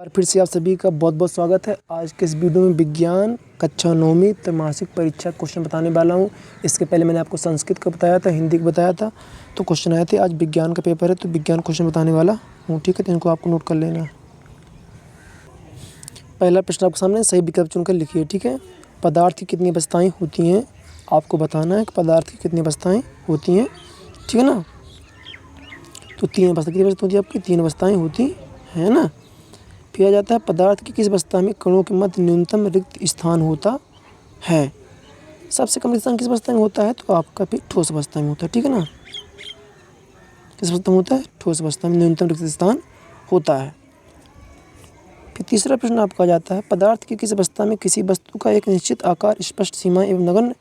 बार फिर से आप सभी का बहुत बहुत स्वागत है। आज के इस वीडियो में विज्ञान कक्षा 9वीं त्रैमासिक परीक्षा क्वेश्चन बताने वाला हूं। इसके पहले मैंने आपको संस्कृत का बताया था, हिंदी का बताया था, तो क्वेश्चन आए थे। आज विज्ञान का पेपर है तो विज्ञान क्वेश्चन बताने वाला हूँ, ठीक है। तो इनको आपको नोट कर लेना। पहला प्रश्न आपके सामने, सही विकल्प चुनकर लिखिए, ठीक है। पदार्थ की कितनी अवस्थाएँ होती हैं, आपको बताना है कि पदार्थ की कितनी अवस्थाएँ होती हैं, ठीक है ना। तो 3 अवस्था, कितनी अवस्था होती है आपकी, 3 अवस्थाएँ होती हैं ना। फिर आ जाता है पदार्थ की किस अवस्था में कणों के मध्य न्यूनतम रिक्त स्थान होता है। सबसे कम रिक्त स्थान किस अवस्था में होता है, तो आपका फिर ठोस अवस्था में होता है, ठीक है ना। किस अवस्था में होता है, ठोस अवस्था में न्यूनतम रिक्त स्थान होता है। फिर तीसरा प्रश्न आपका आ जाता है, पदार्थ की किस अवस्था में किसी वस्तु का एक निश्चित आकार, स्पष्ट सीमा एवं नगण्य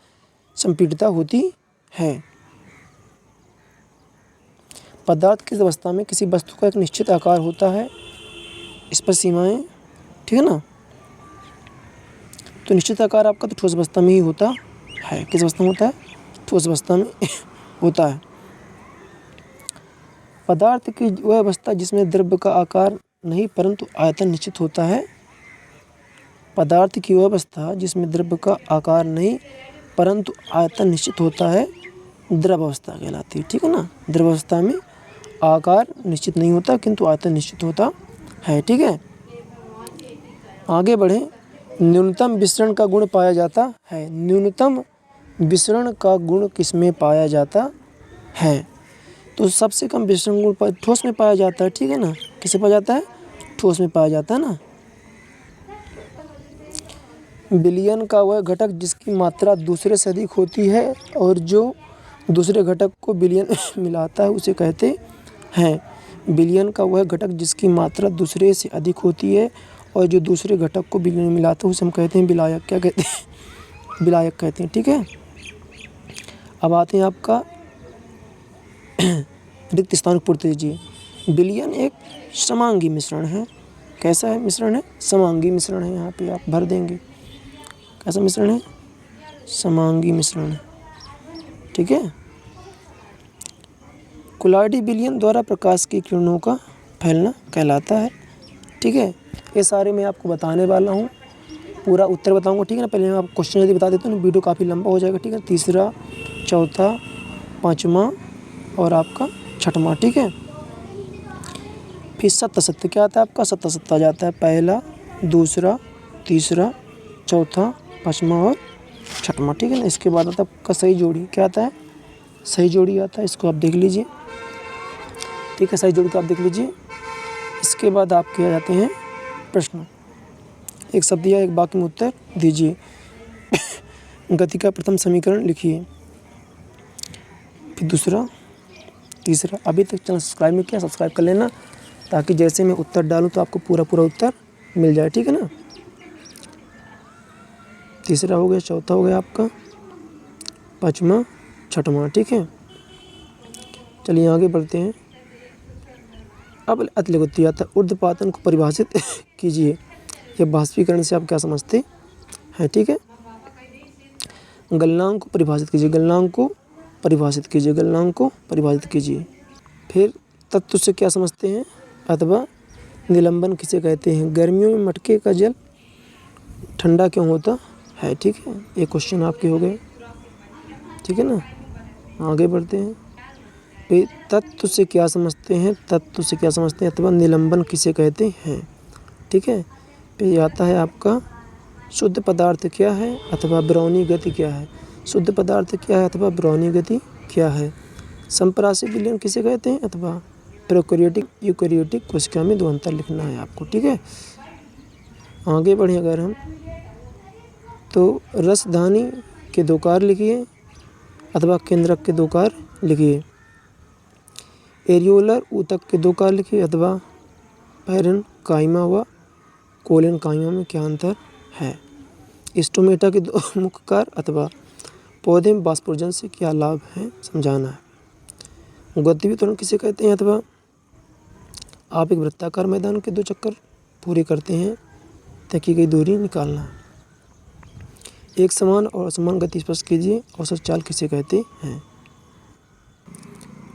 संपीड़ितता होती है। पदार्थ किस अवस्था में किसी वस्तु का एक निश्चित आकार होता है, स्पष्ट सीमाएं, ठीक है ना। तो निश्चित आकार आपका तो ठोस अवस्था में ही होता है। किस अवस्था में होता है, ठोस अवस्था में होता है। पदार्थ की वह अवस्था जिसमें द्रव्य का आकार नहीं परंतु आयतन निश्चित होता है। पदार्थ की वह अवस्था जिसमें द्रव्य का आकार नहीं परंतु आयतन निश्चित होता है, द्रव अवस्था कहलाती है, ठीक है ना। द्रव अवस्था में आकार निश्चित नहीं होता किंतु आयतन निश्चित होता है, ठीक है। आगे बढ़ें। न्यूनतम विसरण का गुण पाया जाता है। न्यूनतम विसरण का गुण किसमें पाया जाता है, तो सबसे कम विसरण गुण ठोस में पाया जाता है, ठीक है ना। किसे पाया जाता है, ठोस में पाया जाता है ना। विलयन का वह घटक जिसकी मात्रा दूसरे से अधिक होती है और जो दूसरे घटक को विलयन मिलाता है उसे कहते हैं। विलयन का वह घटक जिसकी मात्रा दूसरे से अधिक होती है और जो दूसरे घटक को विलयन में मिलाता है उसे हम कहते हैं विलायक। क्या कहते हैं, विलायक कहते हैं, ठीक है। अब आते हैं आपका रिक्त स्थान को पूर्ति दीजिए। विलयन एक समांगी मिश्रण है। कैसा है मिश्रण है, समांगी मिश्रण है। यहाँ पे आप भर देंगे, कैसा मिश्रण है, समांगी मिश्रण है, ठीक है। कोलाइडी विलयन द्वारा प्रकाश की किरणों का फैलना कहलाता है, ठीक है। ये सारे मैं आपको बताने वाला हूँ, पूरा उत्तर बताऊंगा, ठीक है ना। पहले मैं आपको क्वेश्चन यदि बता देता हूँ, वीडियो काफ़ी लंबा हो जाएगा, ठीक है। तीसरा, चौथा, पाँचवा और आपका छठवां, ठीक है। फिर सत्य सत्य क्या आता है आपका, सत्य सत्य आ जाता है। पहला, दूसरा, तीसरा, चौथा, पाँचवा और छठवां, ठीक है ना। इसके बाद आता है आपका सही जोड़ी। क्या आता है, सही जोड़ी आता है। इसको आप देख लीजिए, ठीक है। सही जोड़ी को आप देख लीजिए। इसके बाद आपके आ जाते हैं प्रश्न। एक शब्द या एक वाक्य में उत्तर दीजिए। गति का प्रथम समीकरण लिखिए। फिर दूसरा, तीसरा। अभी तक चैनल सब्सक्राइब नहीं किया, सब्सक्राइब कर लेना ताकि जैसे मैं उत्तर डालूँ तो आपको पूरा पूरा उत्तर मिल जाए, ठीक है ना। तीसरा हो गया, चौथा हो गया आपका, पाँचवा, छठवां, ठीक है। चलिए आगे बढ़ते हैं। अब अतिलघुत्ती आता है। ऊर्ध्वपातन को परिभाषित कीजिए। यह बाष्पीकरण से आप क्या समझते हैं, ठीक है। गलनांक को परिभाषित कीजिए, गलनांक को परिभाषित कीजिए, गलनांक को परिभाषित कीजिए। फिर तत्व से क्या समझते हैं, अथवा निलंबन किसे कहते हैं। गर्मियों में मटके का जल ठंडा क्यों होता है, ठीक है। ये क्वेश्चन आपके हो गए, ठीक है ना। आगे बढ़ते हैं। फिर तत्व से क्या समझते हैं, तत्व से क्या समझते हैं, अथवा निलंबन किसे कहते हैं, ठीक है। फिर आता है आपका शुद्ध पदार्थ क्या है अथवा ब्राउनी गति क्या है। शुद्ध पदार्थ क्या है अथवा ब्राउनी गति क्या है। संप्राशिक विलयन किसे कहते हैं, अथवा प्रोकैरियोटिक यूकैरियोटिक कोशिका में 2 अंतर लिखना है आपको, ठीक है। आगे बढ़ें अगर हम, तो रसधानी के 2 कार्य लिखिए अथवा केंद्रक के 2 कार्य लिखिए। एरियोलर ऊतक के 2 कार्य लिखिए अथवा पैरन काइमा व कोलन काइमा में क्या अंतर है। स्टोमेटा के 2 मुख्य कार्य अथवा पौधे में वाष्पोर्जन से क्या लाभ है समझाना है। गतिवी त्वरण किसे कहते हैं, अथवा आप एक वृत्ताकार मैदान के 2 चक्कर पूरे करते हैं, तय की गई दूरी निकालना है। एक समान और असमान गति स्पष्ट कीजिए। औसत चाल किसे कहते हैं।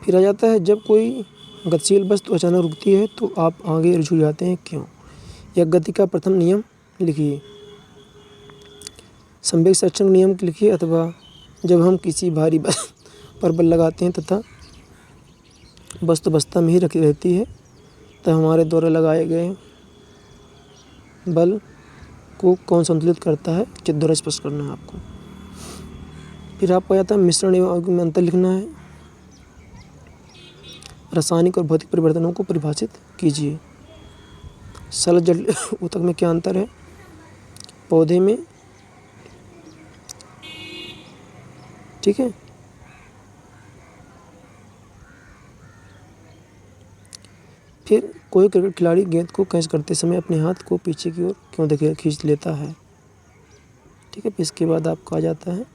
फिर आ जाता है, जब कोई गतिशील वस्तु अचानक रुकती है तो आप आगे रुझ जाते हैं, क्यों। या गति का प्रथम नियम लिखिए। संवेग संरक्षण नियम लिखिए। अथवा जब हम किसी भारी पर बल लगाते हैं तथा वस्तु अवस्था में ही रखी रहती है तब हमारे द्वारा लगाए गए बल को कौन संतुलित करता है, चित्र द्वारा स्पष्ट करना है आपको। फिर आपको आता है मिश्रण एवं आवेग में अंतर लिखना है। रासायनिक और भौतिक परिवर्तनों को परिभाषित कीजिए। सरल जल ऊतक में क्या अंतर है, पौधे में, ठीक है। फिर कोई क्रिकेट खिलाड़ी गेंद को कैच करते समय अपने हाथ को पीछे की ओर क्यों देखिए खींच लेता है, ठीक है। फिर इसके बाद आपका आ जाता है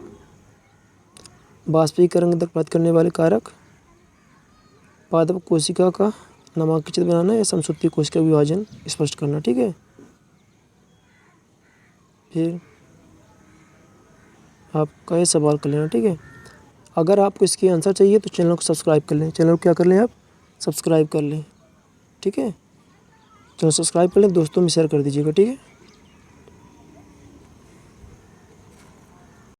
वाष्पीकरण तक प्राप्त करने वाले कारक, पादप कोशिका का नामांकित चित्र बनाना या समसूत्री कोशिका विभाजन स्पष्ट करना, ठीक है। फिर आपका ये सवाल कर लेना, ठीक है। अगर आपको इसकी आंसर चाहिए तो चैनल को सब्सक्राइब कर लें। चैनल को क्या कर लें आप, सब्सक्राइब कर लें, ठीक है। चैनल सब्सक्राइब कर लें, दोस्तों में शेयर कर दीजिएगा, ठीक है।